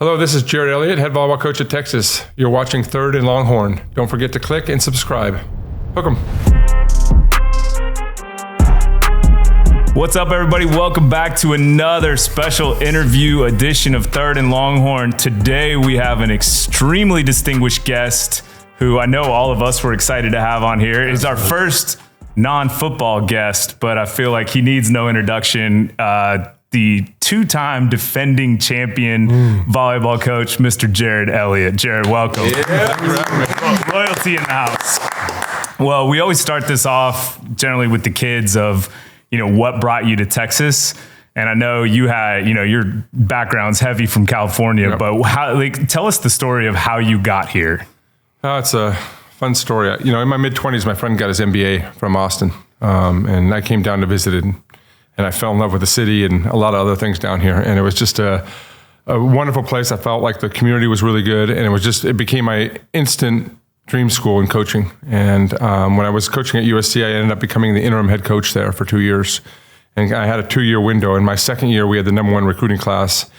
Hello, this is Jerritt Elliott, head volleyball coach at Texas. You're watching Third and Longhorn. Don't forget to click and subscribe. Hook 'em. What's up, everybody? Welcome back to another special interview edition of Third and Longhorn. Today, we have an extremely distinguished guest who I know all of us were excited to have on here. He's our first non-football guest, but I feel like he needs no introduction. The two-time defending champion volleyball coach, Mr. Jerritt Elliott. Jerritt, welcome. Yeah. Royalty in the house. Well, we always start this off generally with the kids of, what brought you to Texas? And I know you had, your background's heavy from California, but tell us the story of how you got here. It's a fun story. In my mid-20s, my friend got his MBA from Austin, and I came down to visit it. And I fell in love with the city and a lot of other things down here. And it was just a wonderful place. I felt like the community was really good. And it became my instant dream school in coaching. And when I was coaching at USC, I ended up becoming the interim head coach there for 2 years. And I had a 2-year window. In my second year, we had the #1 recruiting class.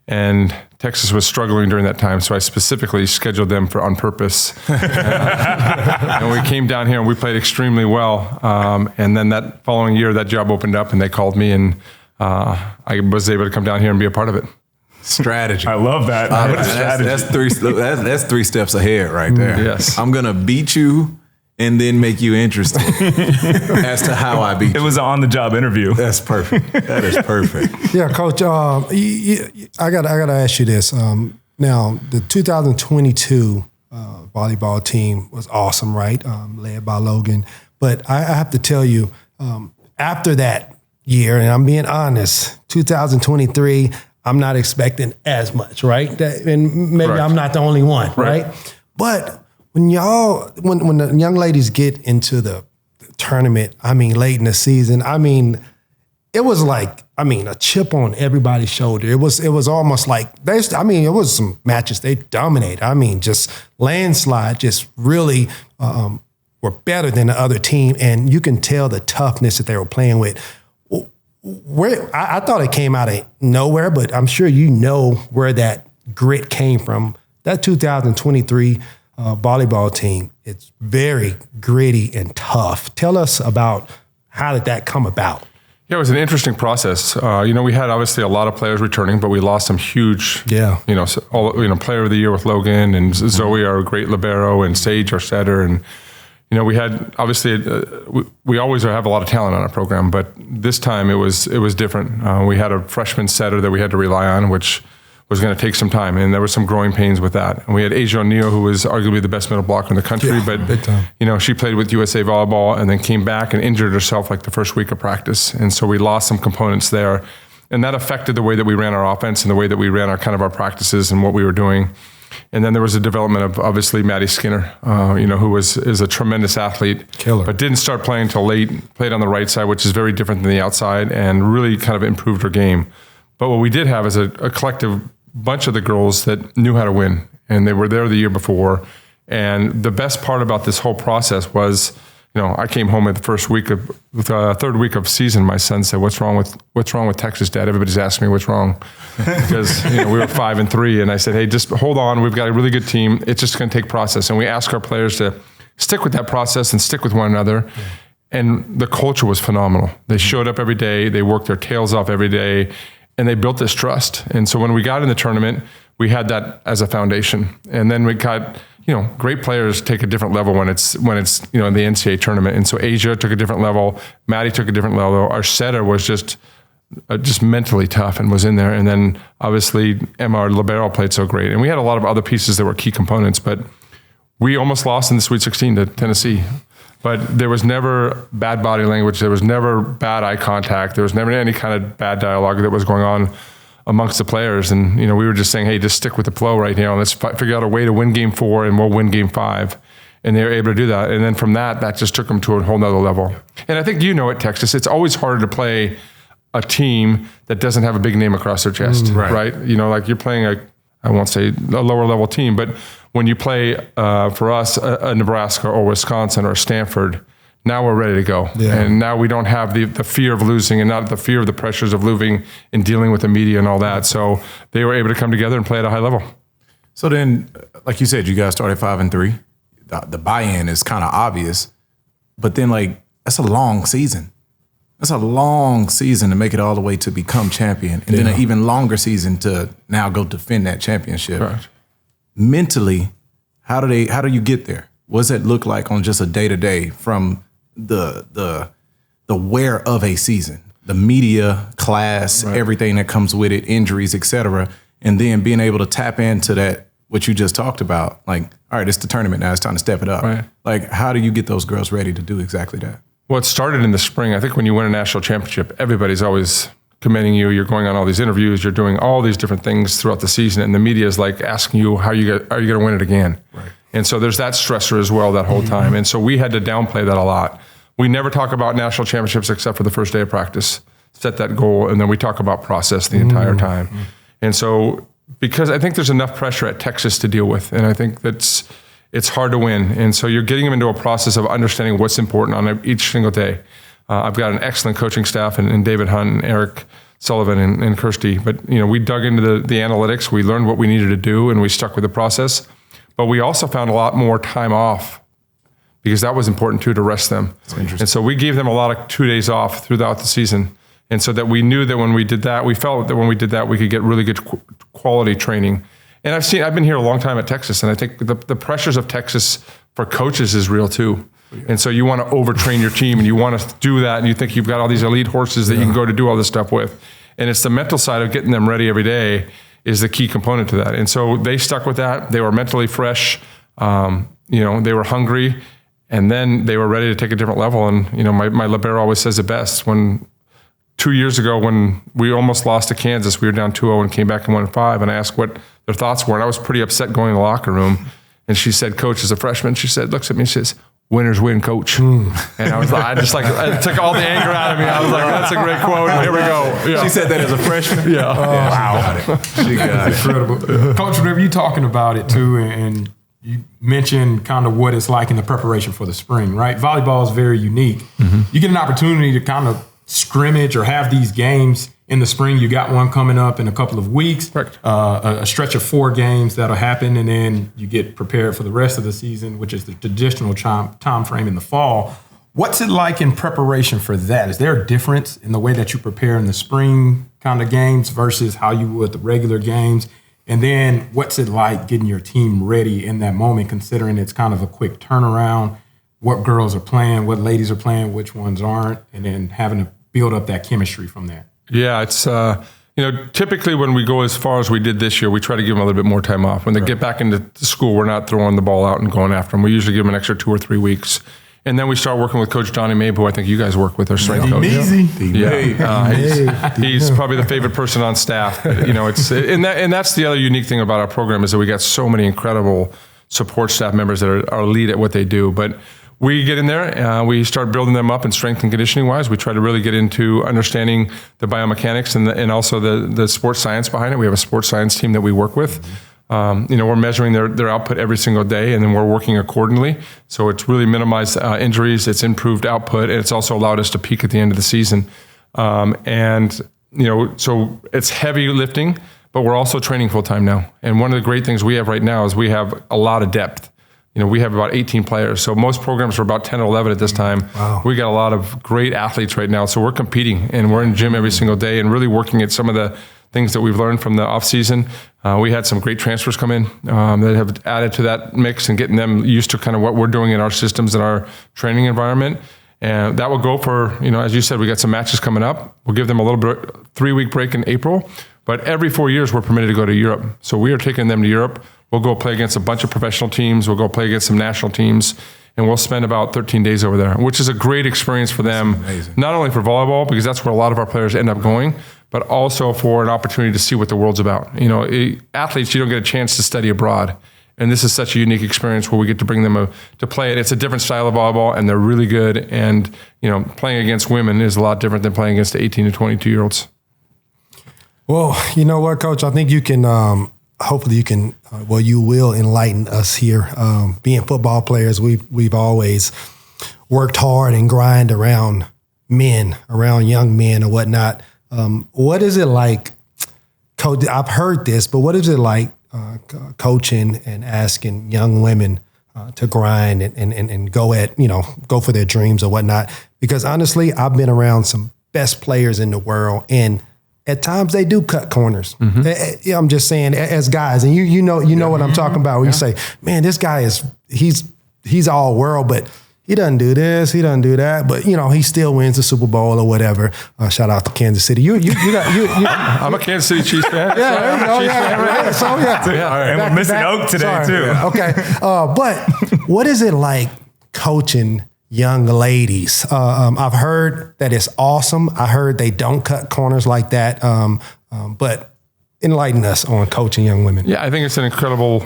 And Texas was struggling during that time, so I specifically scheduled them on purpose. And we came down here and we played extremely well. And then that following year, that job opened up and they called me, and I was able to come down here and be a part of it. Strategy. I love that. That's three steps ahead right there. Yes. I'm going to beat you and then make you interested as to how I beat you. It was an on-the-job interview. That's perfect. That is perfect. Yeah, Coach, I got to ask you this. Now, the 2022 volleyball team was awesome, right? Led by Logan. But I have to tell you, after that year, and I'm being honest, 2023, I'm not expecting as much, right? And maybe I'm not the only one, right? But when the young ladies get into the tournament, late in the season, it was like, a chip on everybody's shoulder. It was almost like it was some matches they dominated. Just landslide, just really were better than the other team, and you can tell the toughness that they were playing with. I thought it came out of nowhere, but I'm sure where that grit came from. That 2023 volleyball team, it's very gritty and tough. Tell us about how did that come about? Yeah, it was an interesting process. We had obviously a lot of players returning, but we lost some huge, player of the year with Logan and Zoe, our great libero, and Sage, our setter. And, we had, obviously, we always have a lot of talent on our program, but this time it was different. We had a freshman setter that we had to rely on, which was going to take some time, and there were some growing pains with that. And we had Asia O'Neal, who was arguably the best middle blocker in the country, but big time. She played with USA Volleyball and then came back and injured herself like the first week of practice, and so we lost some components there, and that affected the way that we ran our offense and the way that we ran our practices and what we were doing. And then there was a development of obviously Maddie Skinner, who is a tremendous athlete, killer, but didn't start playing until late. Played on the right side, which is very different than the outside, and really kind of improved her game. But what we did have is a collective bunch of the girls that knew how to win, and they were there the year before. And the best part about this whole process was, I came home at the third week of season. My son said, "What's wrong with Texas, Dad? Everybody's asking me what's wrong," because we were 5-3, and I said, "Hey, just hold on. We've got a really good team. It's just going to take process." And we ask our players to stick with that process and stick with one another. Yeah. And the culture was phenomenal. They showed up every day. They worked their tails off every day. And they built this trust. And so when we got in the tournament, we had that as a foundation. And then we got, great players take a different level when it's in the NCAA tournament. And so Asia took a different level. Maddie took a different level. Our setter was just mentally tough and was in there. And then obviously Emma, our libero, played so great. And we had a lot of other pieces that were key components, but we almost lost in the Sweet 16 to Tennessee. But there was never bad body language. There was never bad eye contact. There was never any kind of bad dialogue that was going on amongst the players. And, we were just saying, hey, just stick with the flow right now. Let's figure out a way to win game 4 and we'll win game 5. And they were able to do that. And then from that just took them to a whole nother level. And I think at Texas, it's always harder to play a team that doesn't have a big name across their chest, right? Like you're playing I won't say a lower level team, but when you play for us, a Nebraska or Wisconsin or Stanford, now we're ready to go. Yeah. And now we don't have the fear of losing and not the fear of the pressures of losing and dealing with the media and all that. So they were able to come together and play at a high level. So then, like you said, you guys started 5-3. The buy-in is kind of obvious, but then like that's a long season. That's a long season to make it all the way to become champion, and then an even longer season to now go defend that championship. Right. Mentally, how do you get there? What does that look like on just a day-to-day from the wear of a season, the media, class, everything that comes with it, injuries, et cetera, and then being able to tap into that, what you just talked about, like, all right, it's the tournament now, it's time to step it up. Right. Like, how do you get those girls ready to do exactly that? Well, it started in the spring. I think when you win a national championship, everybody's always commending you. You're going on all these interviews. You're doing all these different things throughout the season. And the media is like asking you, are you going to win it again? Right. And so there's that stressor as well that whole time. And so we had to downplay that a lot. We never talk about national championships except for the first day of practice, set that goal, and then we talk about process the entire time. And so because I think there's enough pressure at Texas to deal with, and I think it's hard to win. And so you're getting them into a process of understanding what's important on each single day. I've got an excellent coaching staff and David Hunt and Eric Sullivan and Kirsty. But we dug into the analytics. We learned what we needed to do, and we stuck with the process. But we also found a lot more time off because that was important too, to rest them. And so we gave them a lot of 2 days off throughout the season. And so that we knew that when we did that, we felt that when we did that, we could get really good quality training. And I've been here a long time at Texas, and I think the pressures of Texas for coaches is real too. And so you want to overtrain your team, and you want to do that, and you think you've got all these elite horses that you can go to do all this stuff with. And it's the mental side of getting them ready every day is the key component to that. And so they stuck with that. They were mentally fresh. They were hungry, and then they were ready to take a different level. And my libero always says it best. When 2 years ago, when we almost lost to Kansas, we were down 2-0 and came back and won 5. And I asked what their thoughts were, and I was pretty upset going in the locker room. And she said, "Coach, as a freshman," she said, looks at me and says, "Winners win, coach." And I was like, it took all the anger out of me. I was like, that's a great quote. Here we go. Yeah. She said that as a freshman? Yeah. Wow. She got it. Incredible. Coach, whenever you talking about it too, and you mentioned kind of what it's like in the preparation for the spring, right? Volleyball is very unique. You get an opportunity to kind of scrimmage or have these games in the spring. You got one coming up in a couple of weeks, a stretch of 4 games that'll happen, and then you get prepared for the rest of the season, which is the traditional time frame in the fall. What's it like in preparation for that? Is there a difference in the way that you prepare in the spring kind of games versus how you would the regular games? And then what's it like getting your team ready in that moment, considering it's kind of a quick turnaround, what girls are playing, what ladies are playing, which ones aren't, and then having to build up that chemistry from there? Yeah, it's, typically when we go as far as we did this year, we try to give them a little bit more time off. When they get back into school, we're not throwing the ball out and going after them. We usually give them an extra 2 or 3 weeks. And then we start working with Coach Donnie Mabe, who I think you guys work with, our strength coach. He's probably the favorite person on staff. And that's the other unique thing about our program is that we got so many incredible support staff members that are elite at what they do. But we get in there, we start building them up in strength and conditioning wise. We try to really get into understanding the biomechanics and also the sports science behind it. We have a sports science team that we work with. We're measuring their output every single day, and then we're working accordingly. So it's really minimized injuries, it's improved output, and it's also allowed us to peak at the end of the season. So it's heavy lifting, but we're also training full time now. And one of the great things we have right now is we have a lot of depth. We have about 18 players. So most programs are about 10 or 11 at this time. Wow. We got a lot of great athletes right now. So we're competing, and we're in the gym every single day and really working at some of the things that we've learned from the off season. We had some great transfers come in that have added to that mix and getting them used to kind of what we're doing in our systems and our training environment. And that will go for, as you said, we got some matches coming up. We'll give them a little bit 3-week break in April. But every 4 years, we're permitted to go to Europe. So we are taking them to Europe. We'll go play against a bunch of professional teams. We'll go play against some national teams. And we'll spend about 13 days over there, which is a great experience for them. Not only for volleyball, because that's where a lot of our players end up going, but also for an opportunity to see what the world's about. Athletes, you don't get a chance to study abroad. And this is such a unique experience where we get to bring them to play it. It's a different style of volleyball, and they're really good. And, playing against women is a lot different than playing against the 18 to 22-year-olds. Well, you know what, Coach? I think you can, hopefully you can, you will enlighten us here. Being football players, we've always worked hard and grind around young men or whatnot. What is it like, Coach? I've heard this, but what is it like coaching and asking young women to grind and go for their dreams or whatnot? Because honestly, I've been around some best players in the world, and at times they do cut corners. Mm-hmm. I'm just saying, as guys, and you know what I'm talking about. When you say, "Man, this guy he's all world, but he doesn't do this, he doesn't do that, but he still wins the Super Bowl or whatever." Shout out to Kansas City. I'm a Kansas City Chiefs fan. And we're missing Oak today too. Yeah. Okay, but what is it like coaching young ladies? I've heard that it's awesome. I heard they don't cut corners like that. But enlighten us on coaching young women. Yeah, I think it's an incredible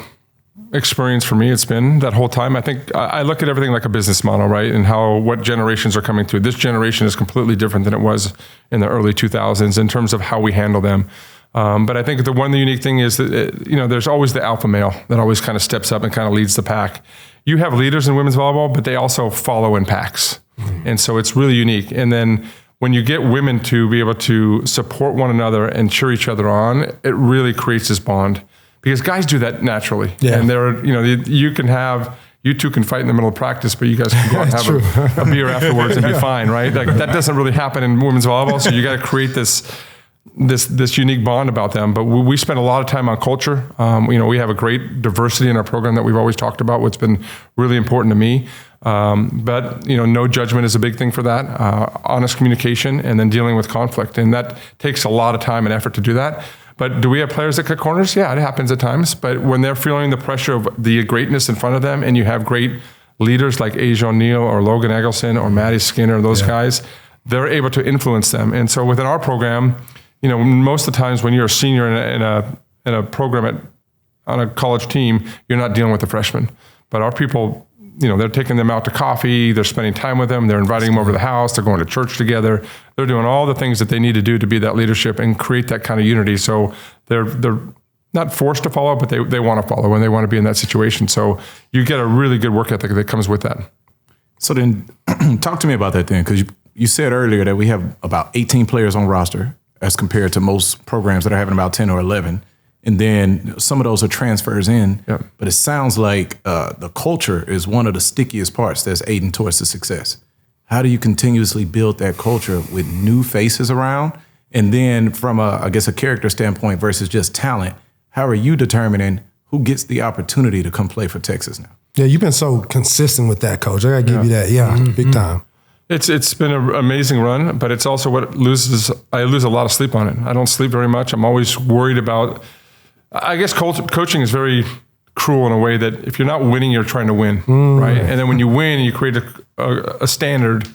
experience for me. It's been that whole time. I think I look at everything like a business model, right? And what generations are coming through. This generation is completely different than it was in the early 2000s in terms of how we handle them. But I think the unique thing is that, there's always the alpha male that always kind of steps up and kind of leads the pack. You have leaders in women's volleyball, but they also follow in packs. Mm-hmm. And so it's really unique. And then when you get women to be able to support one another and cheer each other on, it really creates this bond. Because guys do that naturally. Yeah. And you two can fight in the middle of practice, but you guys can go out and have a beer afterwards and be fine, right? Like, that doesn't really happen in women's volleyball. So you got to create this unique bond about them. But we spend a lot of time on culture. We have a great diversity in our program that we've always talked about, what's been really important to me. But no judgment is a big thing for that. Honest communication, and then dealing with conflict. And that takes a lot of time and effort to do that. But do we have players that cut corners? Yeah, it happens at times. But when they're feeling the pressure of the greatness in front of them, and you have great leaders like Asia O'Neal or Logan Eggleston or Maddie Skinner, those guys, they're able to influence them. And so within our program, most of the times when you're a senior in a program on a college team, you're not dealing with the freshmen. But our people, they're taking them out to coffee, they're spending time with them, they're inviting them over to the house, they're going to church together, they're doing all the things that they need to do to be that leadership and create that kind of unity. So they're not forced to follow, but they want to follow and they want to be in that situation. So you get a really good work ethic that comes with that. So then talk to me about that then, because you said earlier that we have about 18 players on roster as compared to most programs that are having about 10 or 11. And then some of those are transfers in, but it sounds like the culture is one of the stickiest parts that's aiding towards the success. How do you continuously build that culture with new faces around? And then from a character standpoint versus just talent, how are you determining who gets the opportunity to come play for Texas now? Yeah, you've been so consistent with that, Coach. I got to give you that. Yeah, big time. It's been an amazing run, but it's also I lose a lot of sleep on it. I don't sleep very much. I'm always worried about, I guess coaching is very cruel in a way that if you're not winning, you're trying to win, right? And then when you win and you create a standard,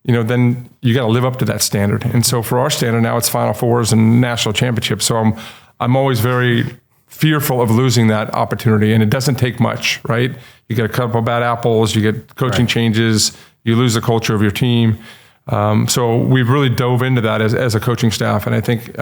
then you got to live up to that standard. And so for our standard now, it's Final Fours and national championships. So I'm always very fearful of losing that opportunity, and it doesn't take much, right? You get a couple bad apples, you get coaching changes, you lose the culture of your team. So we've really dove into that as a coaching staff, and I think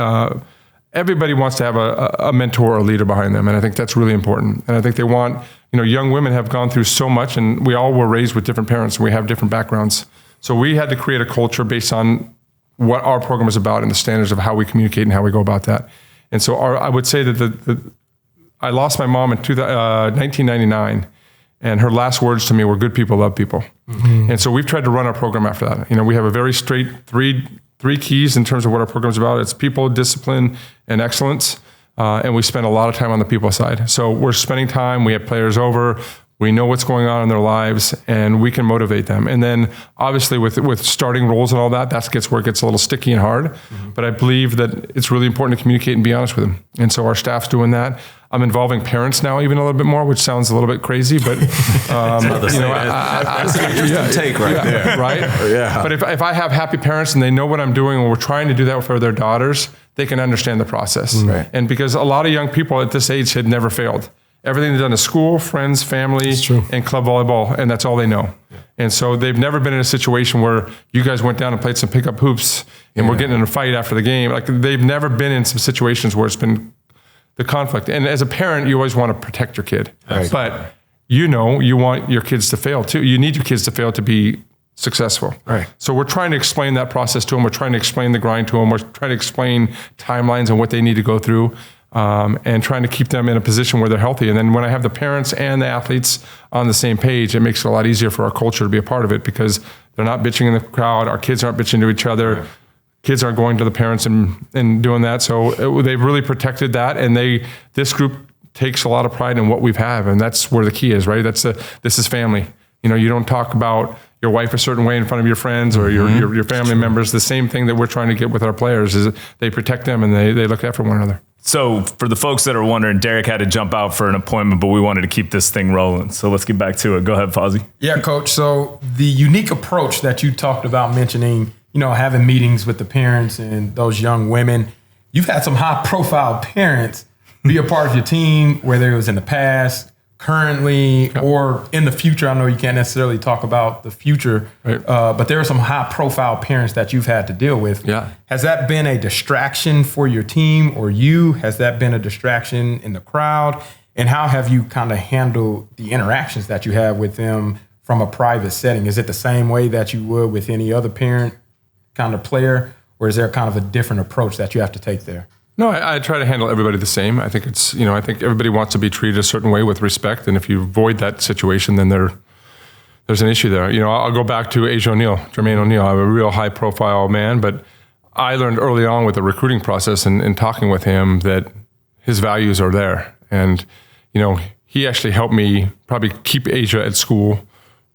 everybody wants to have a mentor or a leader behind them, and I think that's really important. And I think they want, young women have gone through so much, and we all were raised with different parents, and we have different backgrounds. So we had to create a culture based on what our program is about and the standards of how we communicate and how we go about that. And so I would say that I lost my mom in 1999, and her last words to me were, "Good people love people." Mm-hmm. And so we've tried to run our program after that. We have a very straight three keys in terms of what our program is about. It's people, discipline, and excellence. And we spend a lot of time on the people side. So we're spending time, we have players over, we know what's going on in their lives, and we can motivate them. And then obviously with starting roles and all that, gets where it gets a little sticky and hard. Mm-hmm. But I believe that it's really important to communicate and be honest with them. And so our staff's doing that. I'm involving parents now even a little bit more, which sounds a little bit crazy, but that's an interesting take there, right? Yeah. But if I have happy parents and they know what I'm doing, and we're trying to do that for their daughters, they can understand the process. Right. And because a lot of young people at this age had never failed. Everything they've done is school, friends, family, and club volleyball, and that's all they know. Yeah. And so they've never been in a situation where you guys went down and played some pickup hoops and we're getting in a fight after the game. Like, they've never been in some situations where it's been the conflict. And as a parent, you always want to protect your kid. Right. But you want your kids to fail too. You need your kids to fail to be successful. Right. So we're trying to explain that process to them. We're trying to explain the grind to them. We're trying to explain timelines and what they need to go through, and trying to keep them in a position where they're healthy. And then when I have the parents and the athletes on the same page, it makes it a lot easier for our culture to be a part of it, because they're not bitching in the crowd. Our kids aren't bitching to each other. Right. Kids aren't going to the parents and doing that. So they've really protected that. And this group takes a lot of pride in what we have. And that's where the key is, right? This is family. You don't talk about your wife a certain way in front of your friends or your family members. The same thing that we're trying to get with our players is they protect them and they look after one another. So for the folks that are wondering, Derrick had to jump out for an appointment, but we wanted to keep this thing rolling. So let's get back to it. Go ahead, Fozzy. Yeah, Coach. So the unique approach that you talked about mentioning, having meetings with the parents and those young women, you've had some high profile parents be a part of your team, whether it was in the past, currently, or in the future. I know you can't necessarily talk about the future, right. But there are some high profile parents that you've had to deal with. Yeah. Has that been a distraction for your team or you? Has that been a distraction in the crowd? And how have you kind of handled the interactions that you have with them from a private setting? Is it the same way that you would with any other parent kind of player, or is there kind of a different approach that you have to take there? No, I try to handle everybody the same. I think I think everybody wants to be treated a certain way with respect. And if you avoid that situation, then there's an issue there. I'll go back to Jermaine O'Neal. I'm a real high profile man, but I learned early on with the recruiting process and talking with him that his values are there. And, he actually helped me probably keep Asia at school.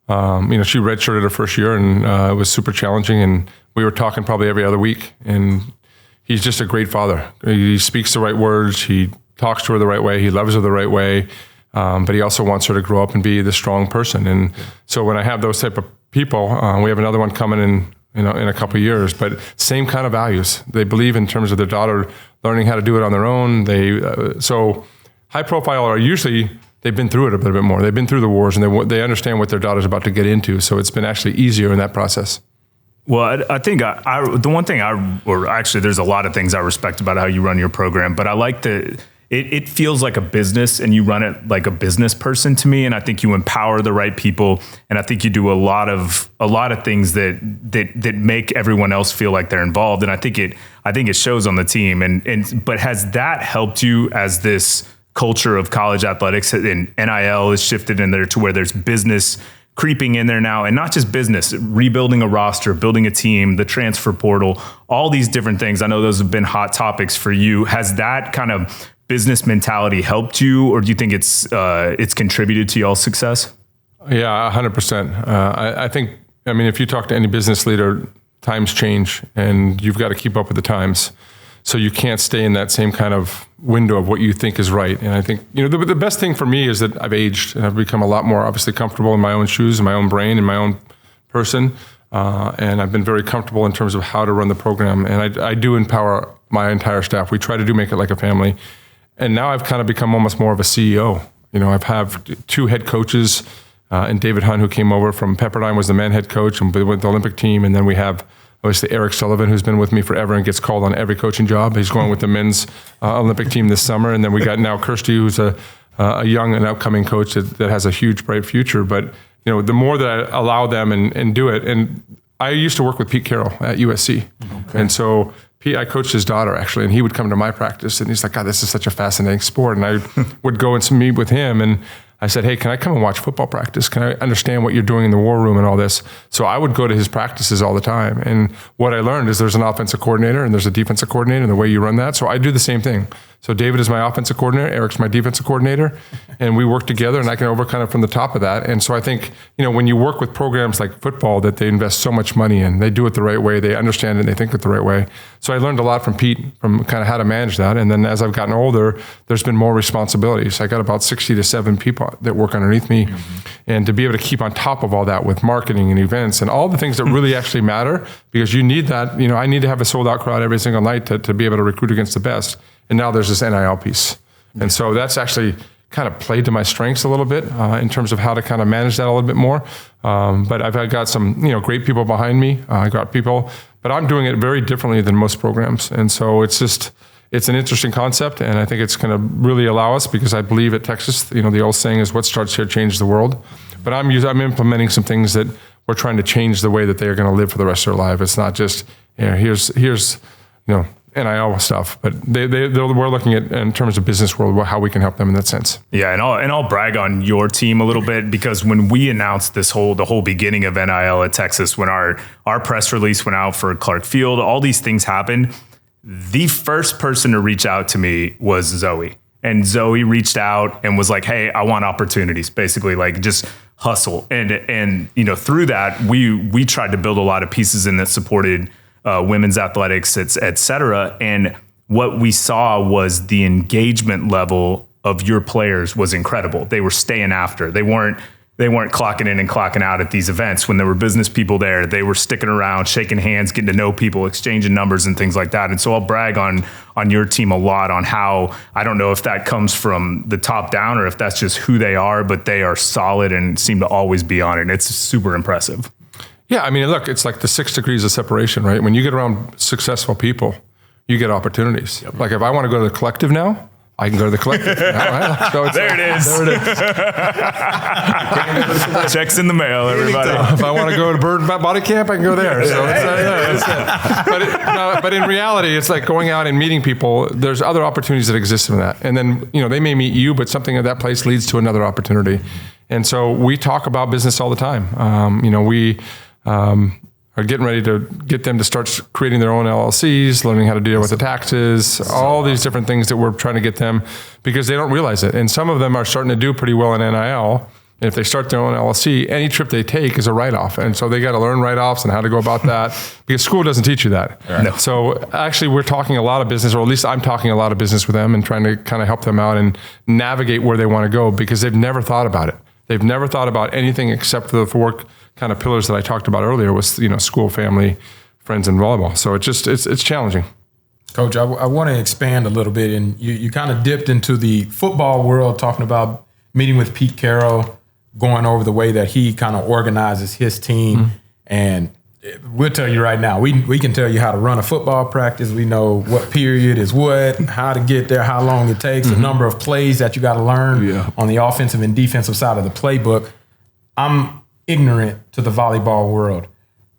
She redshirted her first year and it was super challenging. And we were talking probably every other week. And he's just a great father. He speaks the right words. He talks to her the right way. He loves her the right way. But he also wants her to grow up and be the strong person. And so when I have those type of people, we have another one coming in a couple of years, but same kind of values. They believe in terms of their daughter learning how to do it on their own. So high profile are usually, they've been through it a little bit more. They've been through the wars and they understand what their daughter's about to get into. So it's been actually easier in that process. Well, I think the one thing there's a lot of things I respect about how you run your program, but I like it feels like a business and you run it like a business person to me. And I think you empower the right people. And I think you do a lot of things that make everyone else feel like they're involved. And I think it shows on the team. But has that helped you as this culture of college athletics and NIL is shifted in there to where there's business creeping in there now, and not just business, rebuilding a roster, building a team, the transfer portal, all these different things. I know those have been hot topics for you. Has that kind of business mentality helped you, or do you think it's contributed to y'all's success? Yeah, 100%. I think, if you talk to any business leader, times change and you've got to keep up with the times. So you can't stay in that same kind of window of what you think is right. And I think, the best thing for me is that I've aged and I've become a lot more obviously comfortable in my own shoes, in my own brain, in my own person. And I've been very comfortable in terms of how to run the program. And I do empower my entire staff. We try to make it like a family. And now I've kind of become almost more of a CEO. I've have 2 head coaches, and David Hunt, who came over from Pepperdine, was the man head coach and with the Olympic team. And then we have obviously Eric Sullivan, who's been with me forever and gets called on every coaching job. He's going with the men's Olympic team this summer. And then we got now Kirsty, who's a young and upcoming coach that has a huge, bright future. But, the more that I allow them and do it, and I used to work with Pete Carroll at USC. Okay. And so I coached his daughter actually, and he would come to my practice and he's like, God, this is such a fascinating sport. And I would go and meet with him and I said, hey, can I come and watch football practice? Can I understand what you're doing in the war room and all this? So I would go to his practices all the time. And what I learned is there's an offensive coordinator and there's a defensive coordinator and the way you run that. So I do the same thing. So David is my offensive coordinator, Eric's my defensive coordinator, and we work together and I can over kind of from the top of that. And so I think, when you work with programs like football that they invest so much money in, they do it the right way, they understand it, they think it the right way. So I learned a lot from Pete from kind of how to manage that. And then as I've gotten older, there's been more responsibilities. I got about 60 to 7 people that work underneath me. Mm-hmm. And to be able to keep on top of all that with marketing and events and all the things that really actually matter, because you need that, I need to have a sold out crowd every single night to be able to recruit against the best. And now there's this NIL piece. And so that's actually kind of played to my strengths a little bit in terms of how to kind of manage that a little bit more. But I've got some, great people behind me. I got people, but I'm doing it very differently than most programs. And so it's an interesting concept. And I think it's going to really allow us, because I believe at Texas, the old saying is what starts here changes the world. But I'm implementing some things that we're trying to change the way that they are going to live for the rest of their life. It's not just, here's NIL stuff, but we're looking at, in terms of business world, how we can help them in that sense. Yeah, and I'll brag on your team a little bit, because when we announced the whole beginning of NIL at Texas, when our press release went out for Clark Field, all these things happened. The first person to reach out to me was Zoe. And Zoe reached out and was like, "Hey, I want opportunities." Basically, like, just hustle. And through that, we tried to build a lot of pieces in that supported women's athletics, et cetera. And what we saw was the engagement level of your players was incredible. They were staying after. They weren't clocking in and clocking out at these events. When there were business people there, they were sticking around, shaking hands, getting to know people, exchanging numbers and things like that. And so I'll brag on your team a lot on how, I don't know if that comes from the top down or if that's just who they are, but they are solid and seem to always be on it. And it's super impressive. Yeah, I mean, look, it's like the 6 degrees of separation, right? When you get around successful people, you get opportunities. Yep. Like if I want to go to the collective now, I can go to the collective. Right? So there it is. Checks in the mail, everybody. If I want to go to Bird Body Camp, I can go there. So it's but in reality, it's like going out and meeting people. There's other opportunities that exist in that. And then, they may meet you, but something at that place leads to another opportunity. And so we talk about business all the time. We are getting ready to get them to start creating their own LLCs, learning how to deal with the taxes, all these different things that we're trying to get them, because they don't realize it. And some of them are starting to do pretty well in NIL. And if they start their own LLC, any trip they take is a write-off. And so they got to learn write-offs and how to go about that, because school doesn't teach you that. Right. No. So actually we're talking a lot of business, or at least I'm talking a lot of business with them and trying to kind of help them out and navigate where they want to go, because they've never thought about it. They've never thought about anything except for the 4 kind of pillars that I talked about earlier, was, school, family, friends, and volleyball. So it's challenging. Coach, I want to expand a little bit, and you kind of dipped into the football world, talking about meeting with Pete Carroll, going over the way that he kind of organizes his team. Mm-hmm. And we'll tell you right now, we can tell you how to run a football practice. We know what period is what, how to get there, how long it takes, the number of plays that you got to learn on the offensive and defensive side of the playbook. I'm ignorant to the volleyball world.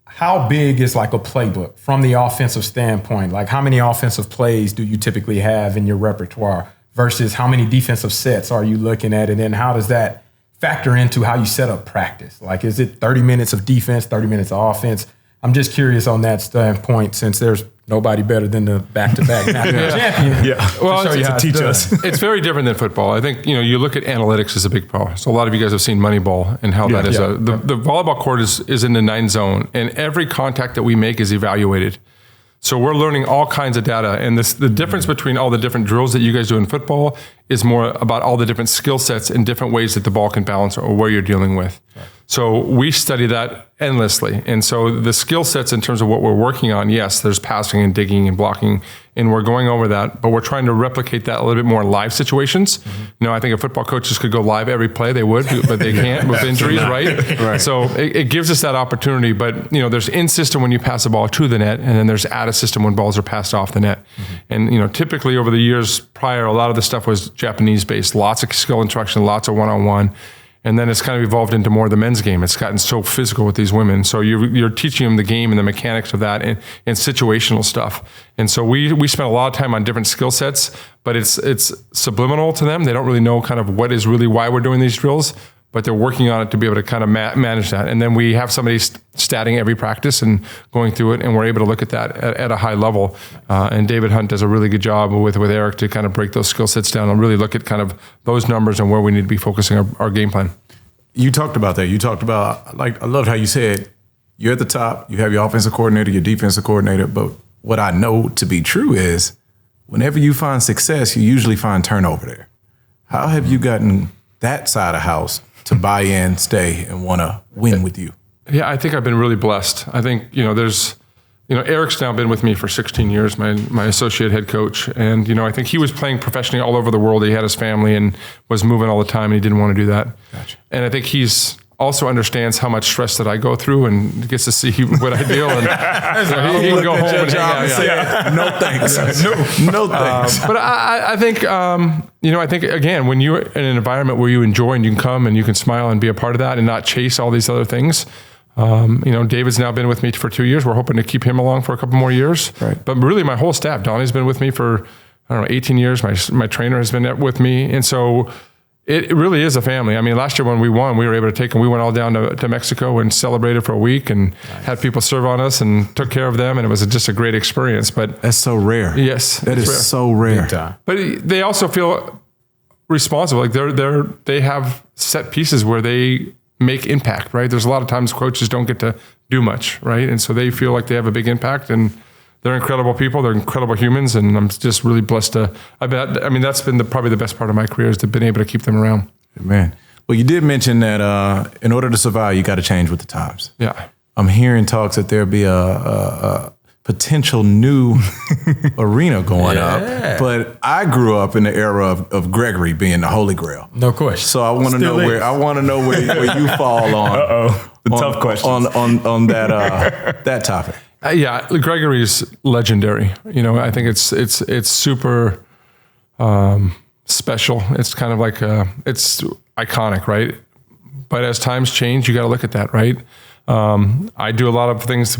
How big is like a playbook from the offensive standpoint? Like, how many offensive plays do you typically have in your repertoire versus how many defensive sets are you looking at? And then how does that factor into how you set up practice? Like, is it 30 minutes of defense, 30 minutes of offense? I'm just curious on that standpoint, since there's nobody better than the back-to-back national champion. Yeah, well, to teach us. It's very different than football. I think, you look at analytics as a big part. So a lot of you guys have seen Moneyball and how that is. The volleyball court is in the 9 zone, and every contact that we make is evaluated. So we're learning all kinds of data, and the difference between all the different drills that you guys do in football is more about all the different skill sets and different ways that the ball can balance or where you're dealing with. Right. So we study that endlessly. And so the skill sets in terms of what we're working on, yes, there's passing and digging and blocking, and we're going over that, but we're trying to replicate that a little bit more in live situations. Mm-hmm. I think if football coaches could go live every play, they would, but they can't with injuries, right? So it gives us that opportunity, but there's in system when you pass the ball to the net, and then there's out of system when balls are passed off the net. Mm-hmm. And typically over the years prior, a lot of the stuff was Japanese based, lots of skill instruction, lots of one-on-one. And then it's kind of evolved into more of the men's game. It's gotten so physical with these women. So you're teaching them the game and the mechanics of that and situational stuff. And so we spend a lot of time on different skill sets, but it's subliminal to them. They don't really know kind of what is really why we're doing these drills, but they're working on it to be able to kind of manage that. And then we have somebody statting every practice and going through it, and we're able to look at that at a high level. And David Hunt does a really good job with Eric to kind of break those skill sets down and really look at kind of those numbers and where we need to be focusing our game plan. You talked about that. You talked about, like, I loved how you said, you're at the top, you have your offensive coordinator, your defensive coordinator, but what I know to be true is whenever you find success, you usually find turnover there. How have you gotten that side of house to buy in, stay, and want to win with you? Yeah, I think I've been really blessed. I think, there's, Eric's now been with me for 16 years, my associate head coach. And, I think he was playing professionally all over the world. He had his family and was moving all the time, and he didn't want to do that. Gotcha. And I think he's also understands how much stress that I go through and gets to see what I deal. And so he can go home and hang out. No thanks. No thanks. But I think, I think, again, when you're in an environment where you enjoy and you can come and you can smile and be a part of that and not chase all these other things, David's now been with me for 2 years. We're hoping to keep him along for a couple more years. Right. But really, my whole staff, Donnie's been with me for, 18 years. My trainer has been with me. And so it really is a family. I mean, last year when we won, we were able to take them. We went all down to Mexico and celebrated for a week and had people serve on us and took care of them. And it was just a great experience. But that's so rare. Yes. That is rare. So rare. But they also feel responsible. Like they have set pieces where they make impact, right? There's a lot of times coaches don't get to do much, right? And so they feel like they have a big impact, and they're incredible people. They're incredible humans, and I'm just really blessed to. That's been probably the best part of my career is to been able to keep them around. Man, well, you did mention that in order to survive, you got to change with the times. Yeah, I'm hearing talks that there'll be a potential new arena going up. But I grew up in the era of Gregory being the Holy Grail. No question. So I want to know where you fall on. Tough questions on that topic. Gregory's legendary. I think it's super special. It's kind of like it's iconic, right? But as times change, you got to look at that, right? I do a lot of things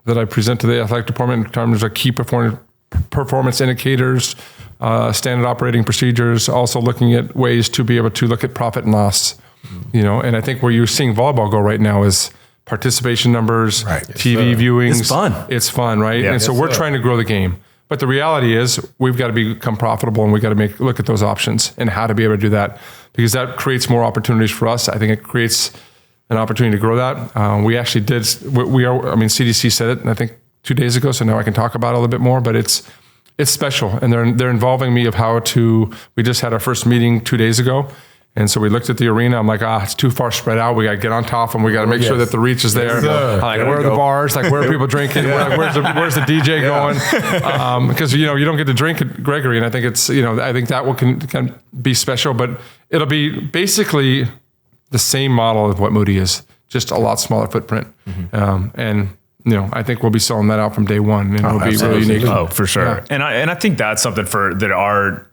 that I present to the athletic department in terms of key performance indicators, standard operating procedures, also looking at ways to be able to look at profit and loss. And I think where you're seeing volleyball go right now is participation numbers, right. TV viewings. It's fun, right? Yeah, and so we're trying to grow the game. But the reality is we've got to become profitable, and we've got to look at those options and how to be able to do that, because that creates more opportunities for us. I think it creates an opportunity to grow that. We actually did. CDC said it, and I think 2 days ago. So now I can talk about it a little bit more. But it's special, and they're involving me of how to. We just had our first meeting 2 days ago, and so we looked at the arena. I'm like, it's too far spread out. We got to get on top of them. We got to make sure that the reach is there. Where are the bars? Like, where are people drinking? Where's the DJ going? Because you don't get to drink at Gregory, and I think it's I think that can be special, but it'll be basically the same model of what Moody is, just a lot smaller footprint. And I think we'll be selling that out from day one, and it'll be really unique. Oh, for sure. Yeah. And I think that's something that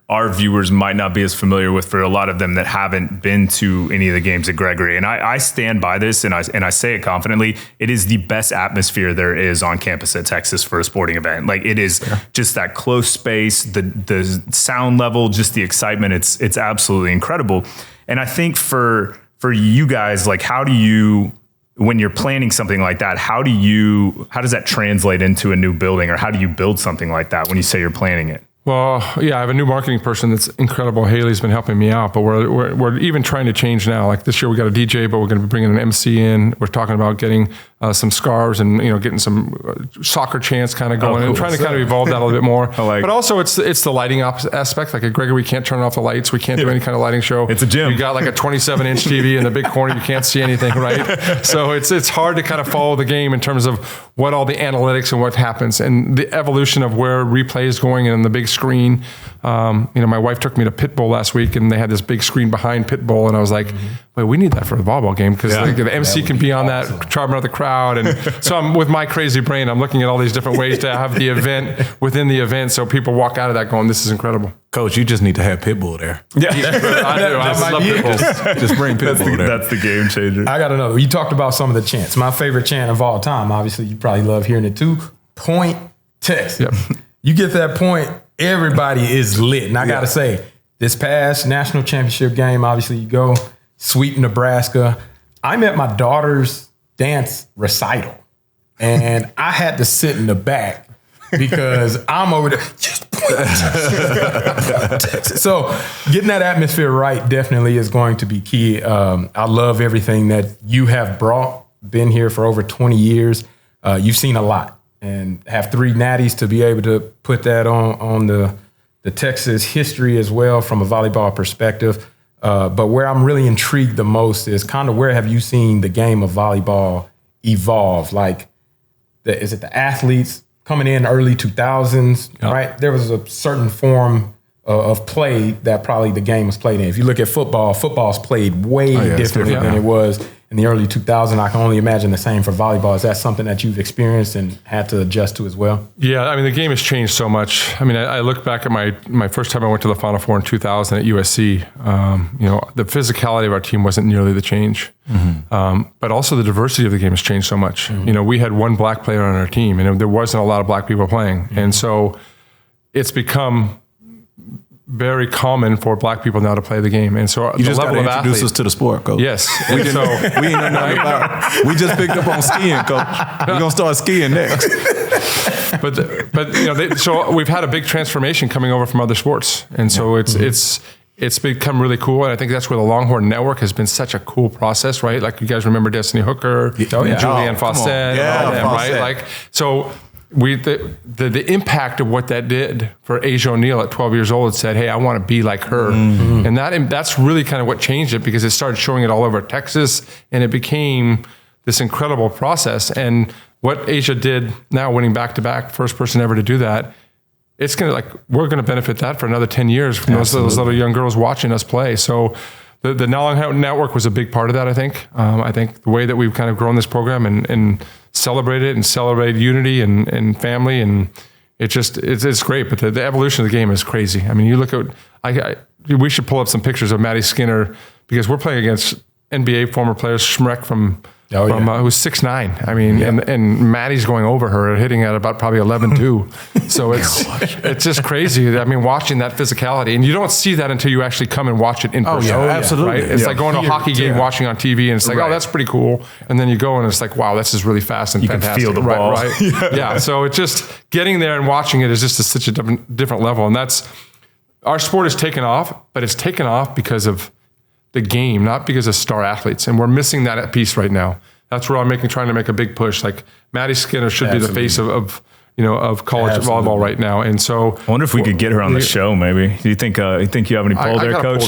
our viewers might not be as familiar with, for a lot of them that haven't been to any of the games at Gregory. And I stand by this, and I say it confidently. It is the best atmosphere there is on campus at Texas for a sporting event. Like, it is just that close space, the sound level, just the excitement. It's absolutely incredible. And I think for you guys, like, how do you, when you're planning something like that, how does that translate into a new building, or how do you build something like that when you say you're planning it? Well, I have a new marketing person that's incredible. Haley's been helping me out, but we're even trying to change now. Like, this year we got a DJ, but we're going to be bringing an MC in. We're talking about getting some scarves and getting some soccer chants kind of going, and trying to kind of evolve that a little bit more. But also it's the lighting aspect. Like at Gregory, we can't turn off the lights. We can't do any kind of lighting show. It's a gym. You got like a 27-inch TV in the big corner. You can't see anything, right? So it's hard to kind of follow the game in terms of what all the analytics and what happens and the evolution of where replay is going and the big screen. My wife took me to Pitbull last week, and they had this big screen behind Pitbull, and I was like, wait, we need that for a volleyball game, because the MC can be on that, charming out the crowd. And so I'm, with my crazy brain, I'm looking at all these different ways to have the event within the event, so people walk out of that going, this is incredible. Coach, you just need to have Pitbull there. Yeah, I do. I love Pitbull. Just bring Pitbull there. That's the game changer. I got another. You talked about some of the chants. My favorite chant of all time, obviously, you probably love hearing it too. Point Texas. Yep. You get that point, everybody is lit. And I got to say, this past national championship game, obviously you go, sweep Nebraska. I'm at my daughter's dance recital, and I had to sit in the back because I'm over there, just point Texas. So getting that atmosphere right definitely is going to be key. I love everything that you have brought, been here for over 20 years. You've seen a lot, and have 3 natties to be able to put that on the Texas history as well from a volleyball perspective. But where I'm really intrigued the most is kind of where have you seen the game of volleyball evolve? Like, is it the athletes coming in early 2000s, right? There was a certain form of play that probably the game was played in. If you look at football, football's played way differently than it was in the early 2000s. I can only imagine the same for volleyball. Is that something that you've experienced and had to adjust to as well? Yeah, I mean, the game has changed so much. I mean, I look back at my first time I went to the Final Four in 2000 at USC. The physicality of our team wasn't nearly the change. But also the diversity of the game has changed so much. We had one black player on our team, and there wasn't a lot of black people playing. And so it's become very common for black people now to play the game. And so you just got to introduce introduce us to the sport, Coach. Yes. We ain't know nothing about it. We just picked up on skiing, Coach. We're going to start skiing next. So we've had a big transformation coming over from other sports. And so it's become really cool. And I think that's where the Longhorn Network has been such a cool process, right? Like you guys remember Destiny Hooker, and Julianne Fawcett, and all them, right? Like, so the impact of what that did for Asia O'Neal at 12 years old said, hey, I want to be like her. And that's really kind of what changed it, because it started showing it all over Texas, and it became this incredible process. And what Asia did now, winning back-to-back, first person ever to do that, it's going to we're going to benefit that for another 10 years from those little young girls watching us play. So the Longhorn Network was a big part of that, I think. I think the way that we've kind of grown this program and celebrate it and celebrate unity and family, and it's great. But the evolution of the game is crazy. I mean, you look at, we should pull up some pictures of Maddie Skinner, because we're playing against NBA former players, Schmreck from who's 6'9". I mean, and Maddie's going over her, hitting at about probably 11-2. So it's just crazy. I mean, watching that physicality, and you don't see that until you actually come and watch it in person. Absolutely. Right? It's like going to a hockey game, watching on TV, and it's like, oh, that's pretty cool. And then you go and it's like, wow, this is really fast and fantastic. You can feel the ball. Right. So it's just getting there and watching it is just such a different level. And that's, our sport has taken off, but it's taken off because of the game, not because of star athletes. And we're missing that piece right now. That's where I'm trying to make a big push. Like Maddie Skinner should be the face of college volleyball right now. And so I wonder if we could get her on the show, maybe. Do you think you have any pull there, Coach?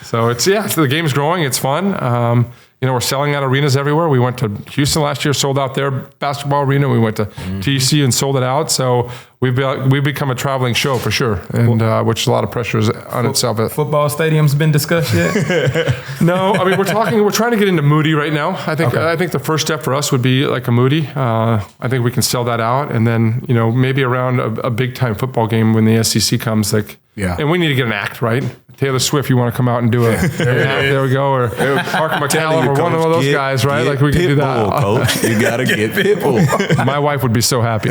So the game's growing. It's fun. We're selling out arenas everywhere. We went to Houston last year, sold out their basketball arena. We went to TC and sold it out. So we've become a traveling show for sure, and which a lot of pressure is on itself. Football stadium's been discussed yet? No, I mean we're trying to get into Moody right now. I think the first step for us would be like a Moody. I think we can sell that out, and then maybe around a big time football game when the SEC comes, and we need to get an act, right? Taylor Swift, you want to come out and do a there we go, or Mark McCallum, or one of those guys, right? Like we can do that. Coach, you gotta get Pitbull. My wife would be so happy.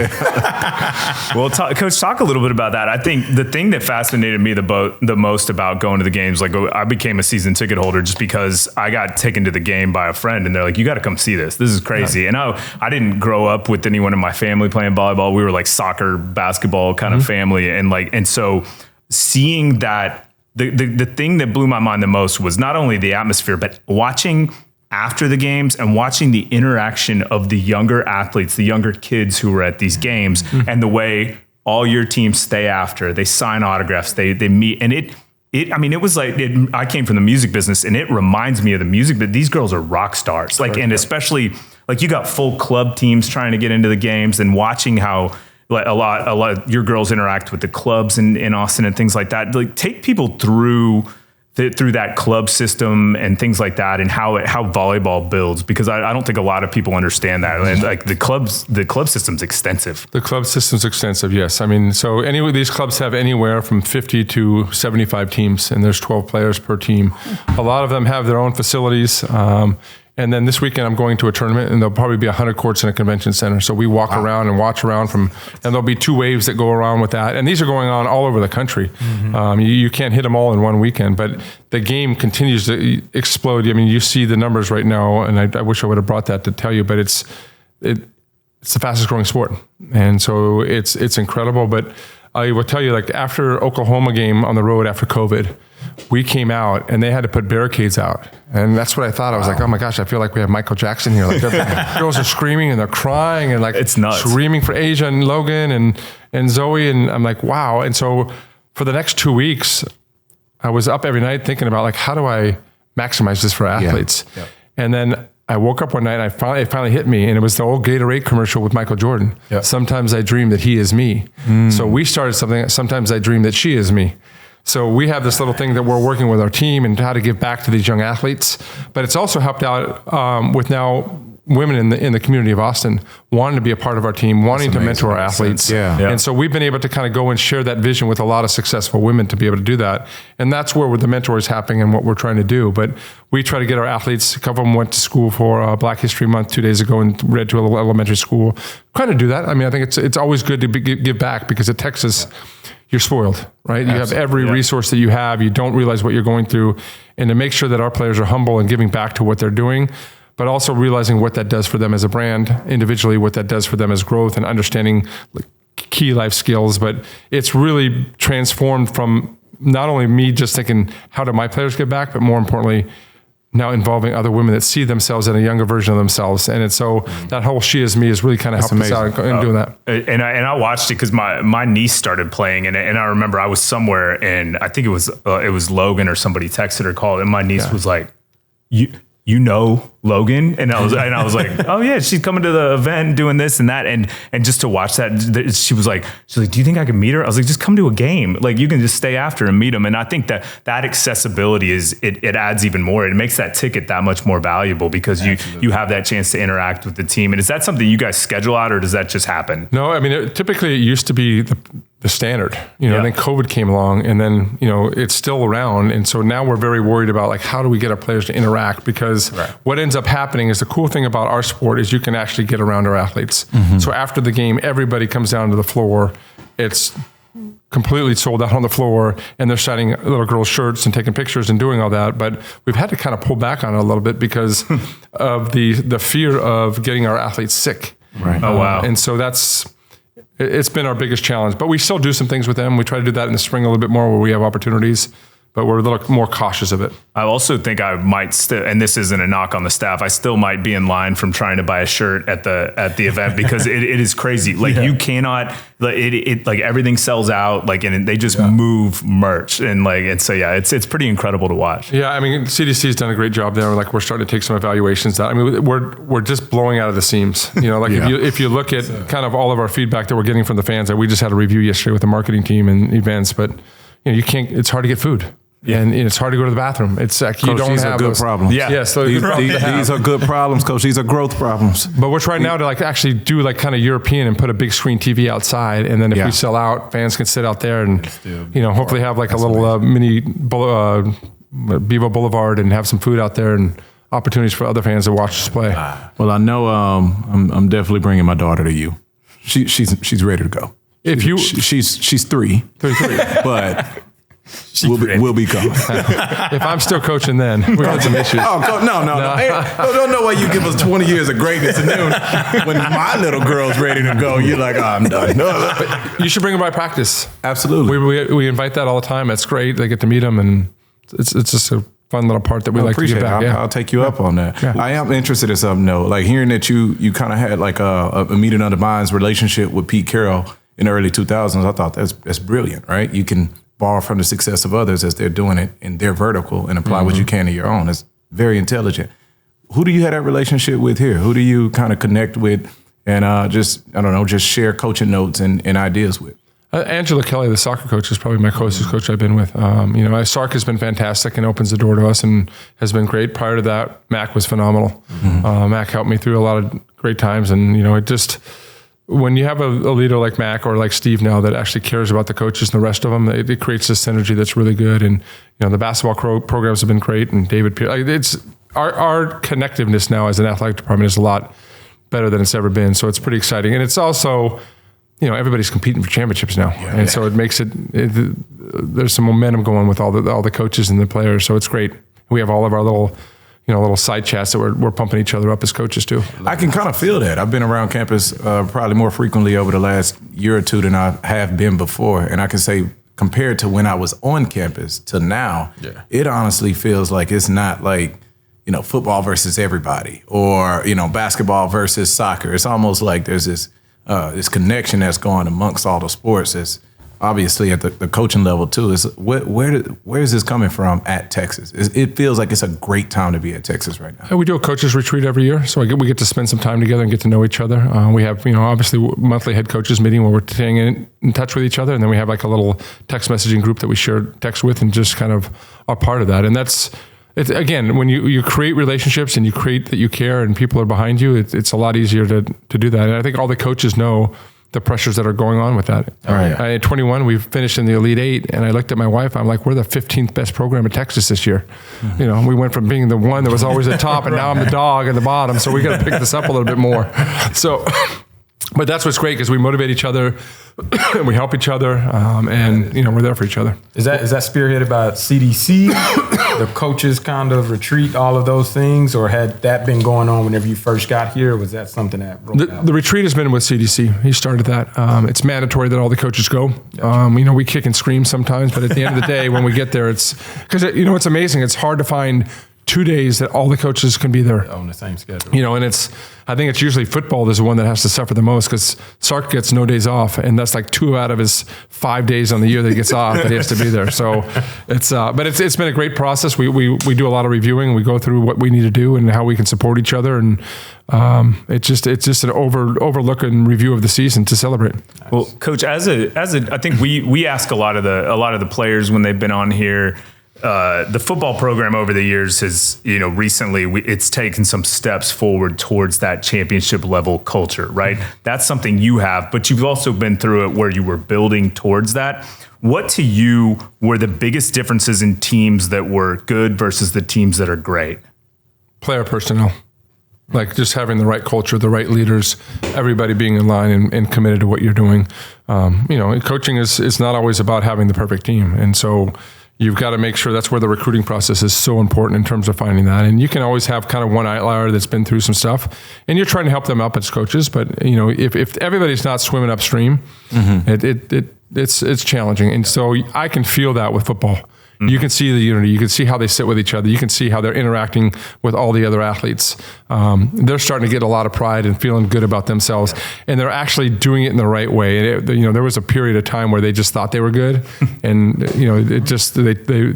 Well, Coach, talk a little bit about that. I think the thing that fascinated me the most about going to the games, like I became a season ticket holder just because I got taken to the game by a friend, and they're like, you got to come see this. This is crazy. And I didn't grow up with anyone in my family playing volleyball. We were like soccer, basketball kind of family, and so seeing that. The thing that blew my mind the most was not only the atmosphere, but watching after the games and watching the interaction of the younger athletes, the younger kids who were at these games, and the way all your teams stay after. They sign autographs, they meet, and it was like, I came from the music business, and it reminds me of the music, but these girls are rock stars. And especially, like, you got full club teams trying to get into the games, and watching how a lot of your girls interact with the clubs in Austin and things like that. Like, take people through that club system and things like that, and how volleyball builds, because I don't think a lot of people understand that. And like the club system's extensive. The club system's extensive, yes. I mean, so anyway, these clubs have anywhere from 50 to 75 teams, and there's 12 players per team. A lot of them have their own facilities. And then this weekend I'm going to a tournament, and there'll probably be 100 courts in a convention center. So we walk around and watch around and there'll be 2 waves that go around with that. And these are going on all over the country. You can't hit them all in one weekend, but the game continues to explode. I mean, you see the numbers right now, and I wish I would have brought that to tell you, but it's the fastest growing sport. And so it's incredible. But I will tell you, like, after Oklahoma game on the road after COVID, we came out and they had to put barricades out. And that's what I thought. I was like, oh my gosh, I feel like we have Michael Jackson here. Like, girls are screaming and they're crying and like it's nuts. Screaming for Asia and Logan and Zoe. And I'm like, wow. And so for the next 2 weeks, I was up every night thinking about, like, how do I maximize this for athletes? Yeah. And then I woke up one night and it finally hit me, and it was the old Gatorade commercial with Michael Jordan. Yeah. Sometimes I dream that he is me. So we started something. Sometimes I dream that she is me. So we have this little thing that we're working with our team and how to give back to these young athletes. But it's also helped out with now women in the community of Austin wanting to be a part of our team, wanting to mentor our athletes. Yeah. And so we've been able to kind of go and share that vision with a lot of successful women to be able to do that. And that's where the mentor is happening and what we're trying to do. But we try to get our athletes, a couple of them went to school for Black History Month 2 days ago and read to a little elementary school. Kind of do that. I mean, I think it's always good to give back, because at Texas, you're spoiled, right? You have every resource that you have. You don't realize what you're going through. And to make sure that our players are humble and giving back to what they're doing, but also realizing what that does for them as a brand individually, what that does for them as growth, and understanding key life skills. But it's really transformed from not only me just thinking, how do my players give back, but more importantly, now involving other women that see themselves in a younger version of themselves. And it's so that whole She Is Me has really kind of helped us out in doing that. And I watched it because my niece started playing, and I remember I was somewhere, and I think it was Logan or somebody texted or called, and my niece was like, you know Logan? And I was like, oh yeah, she's coming to the event doing this and that. And just to watch that, she was like, do you think I can meet her? I was like, just come to a game. Like, you can just stay after and meet them. And I think that accessibility it adds even more. It makes that ticket that much more valuable, because you have that chance to interact with the team. And is that something you guys schedule out, or does that just happen? No, I mean, typically it used to be the standard, and then COVID came along, and then, it's still around. And so now we're very worried about, like, how do we get our players to interact? Because what ends up happening is, the cool thing about our sport is you can actually get around our athletes. So after the game, everybody comes down to the floor. It's completely sold out on the floor, and they're signing little girls' shirts and taking pictures and doing all that. But we've had to kind of pull back on it a little bit because of the fear of getting our athletes sick. Right. Oh, wow. And so it's been our biggest challenge, but we still do some things with them. We try to do that in the spring a little bit more where we have opportunities, but we're a little more cautious of it. I also think I might still, and this isn't a knock on the staff, I still might be in line from trying to buy a shirt at the event, because it is crazy. Like, you cannot, like everything sells out, like, and they just move merch, and so it's pretty incredible to watch. Yeah, I mean, CDC's done a great job there. Like, we're starting to take some evaluations out. I mean, we're just blowing out of the seams. If you look at kind of all of our feedback that we're getting from the fans, we just had a review yesterday with the marketing team and events, but you can't. It's hard to get food. Yeah. And it's hard to go to the bathroom. It's like, you don't have good problems. Yeah. Yes. These are good problems, Coach. These are growth problems. But we're trying now to actually do kind of European and put a big screen TV outside. And then if we sell out, fans can sit out there and, hopefully have a little mini Bevo Boulevard and have some food out there and opportunities for other fans to watch us play. Well, I know I'm definitely bringing my daughter to you. She's ready to go. She's 3, but we'll be coming. If I'm still coaching, then we got some issues. No. Hey, don't know why you give us 20 years of greatness, and then when my little girl's ready to go, you're like, I'm done. No. You should bring them by practice. Absolutely. We invite that all the time. That's great. They get to meet them, and it's just a fun little part that we like to give back. I'll take you up on that. Yeah. I am interested in something though, like hearing that you kind of had like a meeting of the minds relationship with Pete Carroll in the early 2000s. I thought that's brilliant, right? You can borrow from the success of others as they're doing it in their vertical and apply what you can to your own. It's very intelligent. Who do you have that relationship with here? Who do you kind of connect with and just share coaching notes and ideas with? Angela Kelly, the soccer coach, is probably my closest coach I've been with. Sark has been fantastic and opens the door to us and has been great. Prior to that, Mac was phenomenal. Mac helped me through a lot of great times. And, it just, when you have a leader like Mac or like Steve now that actually cares about the coaches and the rest of them, it creates this synergy that's really good. And, the basketball programs have been great. And David Pierce, it's our connectiveness now as an athletic department is a lot better than it's ever been. So it's pretty exciting. And it's also, everybody's competing for championships now. So it makes there's some momentum going with all the coaches and the players. So it's great. We have all of our little side chats that we're pumping each other up as coaches too. I can kind of feel that. I've been around campus probably more frequently over the last year or two than I have been before. And I can say, compared to when I was on campus to now, it honestly feels like it's not like, football versus everybody or, basketball versus soccer. It's almost like there's this connection that's going amongst all the sports. obviously at the coaching level too, is where is this coming from at Texas? It feels like it's a great time to be at Texas right now. We do a coaches retreat every year, so we get to spend some time together and get to know each other. We have, obviously monthly head coaches meeting where we're staying in touch with each other, and then we have like a little text messaging group that we share text with and just kind of are part of that. And it's again, when you create relationships and you create that you care and people are behind you, it's a lot easier to do that. And I think all the coaches know the pressures that are going on with that. All right. At 21, we finished in the Elite Eight, and I looked at my wife. I'm like, we're the 15th best program in Texas this year. Mm-hmm. We went from being the one that was always at top, and now I'm the dog at the bottom. So we got to pick this up a little bit more. So, but that's what's great because we motivate each other, and we help each other, and we're there for each other. Is that spearheaded by CDC, the coaches kind of retreat, all of those things, or had that been going on whenever you first got here? Or was that something that broke out? The retreat has been with CDC. He started that. It's mandatory that all the coaches go. We kick and scream sometimes, but at the end of the day, when we get there, it's because it's amazing. It's hard to find 2 days that all the coaches can be there on the same schedule. And I think it's usually football is the one that has to suffer the most because Sark gets no days off, and that's like 2 out of his 5 days on the year that he gets off that he has to be there. So but it's been a great process. We do a lot of reviewing. We go through what we need to do and how we can support each other, and it's just an overlook and review of the season to celebrate. Well, Coach, as I think we ask a lot of the players when they've been on here. The football program over the years has, recently it's taken some steps forward towards that championship level culture, right? Mm-hmm. That's something you have, but you've also been through it where you were building towards that. What to you were the biggest differences in teams that were good versus the teams that are great? Player personnel. Like just having the right culture, the right leaders, everybody being in line and committed to what you're doing. Coaching is not always about having the perfect team. And so you've got to make sure that's where the recruiting process is so important in terms of finding that. And you can always have kind of one outlier that's been through some stuff, and you're trying to help them up as coaches. But if everybody's not swimming upstream, mm-hmm. it's challenging. And so I can feel that with football. Mm-hmm. You can see the unity. You can see how they sit with each other. You can see how they're interacting with all the other athletes. They're starting to get a lot of pride and feeling good about themselves, and they're actually doing it in the right way. And there was a period of time where they just thought they were good, and they.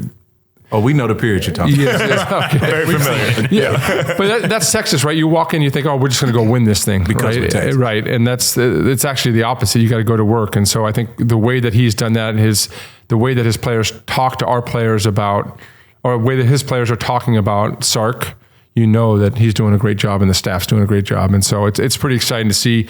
Oh, we know the period you're talking about. Yes, okay. Very familiar. Yeah, but that's Texas, right? You walk in, you think, oh, we're just going to go win this thing, because right? We're Texas. Right, and it's actually the opposite. You got to go to work, and so I think the way that he's done that, the way that his players talk to our players about, or the way that his players are talking about Sark, that he's doing a great job and the staff's doing a great job, and so it's pretty exciting to see.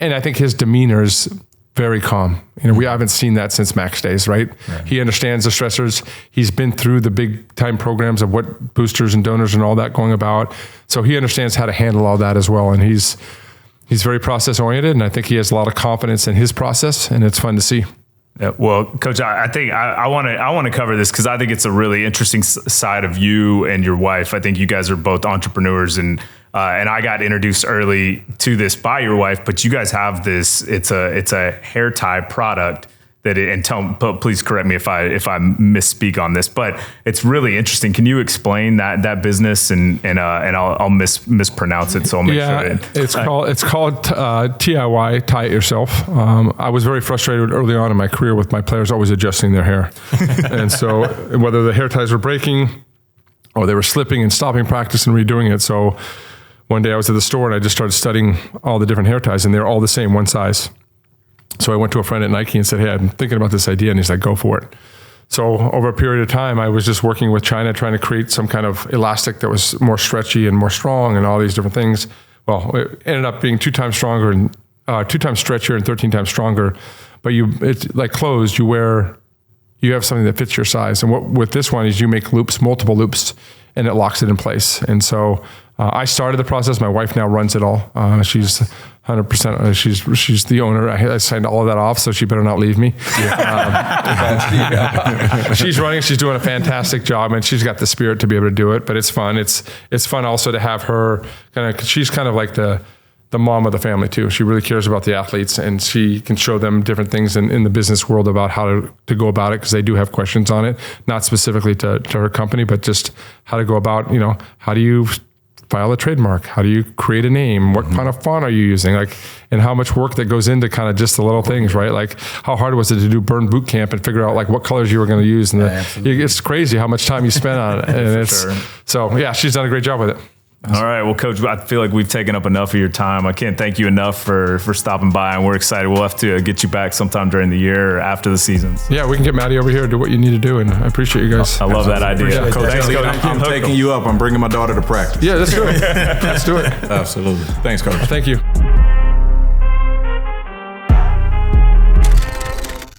And I think his demeanor is very calm. We haven't seen that since Max days, right? He understands the stressors. He's been through the big time programs of what boosters and donors and all that going about. So he understands how to handle all that as well. And he's very process oriented, and I think he has a lot of confidence in his process, and it's fun to see. Yeah, well, Coach, I think I want to cover this because I think it's a really interesting side of you and your wife. I think you guys are both entrepreneurs, and I got introduced early to this by your wife. But you guys have this. It's a hair tie product please correct me if I misspeak on this, but it's really interesting. Can you explain that business and I'll mispronounce it, so I'll make sure. It's called TIY, Tie It Yourself. I was very frustrated early on in my career with my players always adjusting their hair, and so whether the hair ties were breaking or they were slipping and stopping practice and redoing it. So one day I was at the store and I just started studying all the different hair ties, and they're all the same, one size. So I went to a friend at Nike and said, hey, I'm thinking about this idea. And he's like, go for it. So over a period of time, I was just working with China, trying to create some kind of elastic that was more stretchy and more strong and all these different things. Well, it ended up being 2 times stronger and 2 times stretchier and 13 times stronger. But it's like clothes, you have something that fits your size. And with this one is you make loops, multiple loops, and it locks it in place. And so I started the process. My wife now runs it all. She's 100%. She's the owner. I signed all of that off, so she better not leave me. She's running. She's doing a fantastic job, and she's got the spirit to be able to do it. But it's fun. It's fun also to have her she's kind of like the mom of the family too. She really cares about the athletes, and she can show them different things in the business world about how to go about it, because they do have questions on it, not specifically to her company, but just how to go about, how do you file a trademark? How do you create a name? What kind of font are you using? Like, and how much work that goes into kind of just the little things, right? Like, how hard was it to do burn boot camp and figure out like what colors you were going to use? And it's crazy how much time you spend on it. And it's so, yeah, she's done a great job with it. All right. Well, Coach, I feel like we've taken up enough of your time. I can't thank you enough for stopping by, and we're excited. We'll have to get you back sometime during the year or after the seasons. Yeah, we can get Maddie over here to do what you need to do, and I appreciate you guys. I love that idea. Coach, Thanks, Coach. I'm taking you up. I'm bringing my daughter to practice. Yeah, let's do it. Let's do it. Absolutely. Thanks, Coach. Thank you.